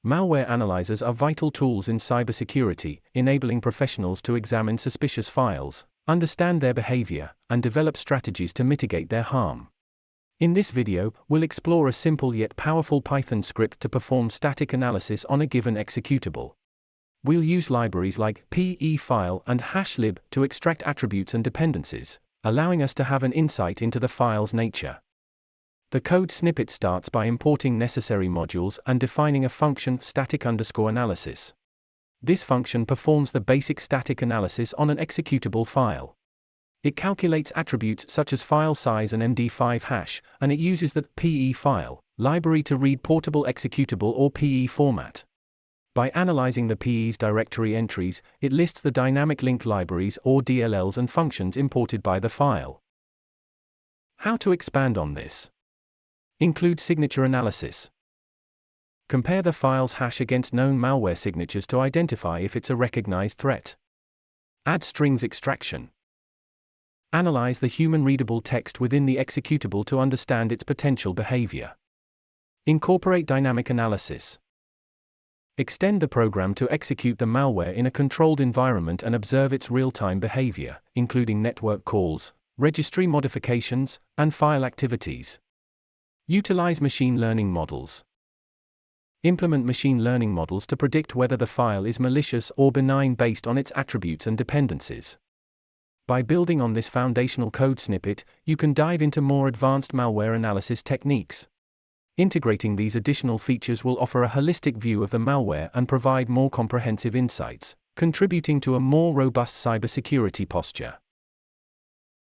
Malware analyzers are vital tools in cybersecurity, enabling professionals to examine suspicious files, understand their behavior, and develop strategies to mitigate their harm. In this video, we'll explore a simple yet powerful Python script to perform static analysis on a given executable. We'll use libraries like p-e-file and hashlib to extract attributes and dependencies, allowing us to have an insight into the file's nature. The code snippet starts by importing necessary modules and defining a function static_analysis. This function performs the basic static analysis on an executable file. It calculates attributes such as file size and MD5 hash, and it uses the pe-file library to read portable executable or PE format. By analyzing the PE's directory entries, it lists the dynamic link libraries or DLLs and functions imported by the file. How to expand on this? Include signature analysis. Compare the file's hash against known malware signatures to identify if it's a recognized threat. Add strings extraction. Analyze the human-readable text within the executable to understand its potential behavior. Incorporate dynamic analysis. Extend the program to execute the malware in a controlled environment and observe its real-time behavior, including network calls, registry modifications, and file activities. Utilize machine learning models. Implement machine learning models to predict whether the file is malicious or benign based on its attributes and dependencies. By building on this foundational code snippet, you can dive into more advanced malware analysis techniques. Integrating these additional features will offer a holistic view of the malware and provide more comprehensive insights, contributing to a more robust cybersecurity posture.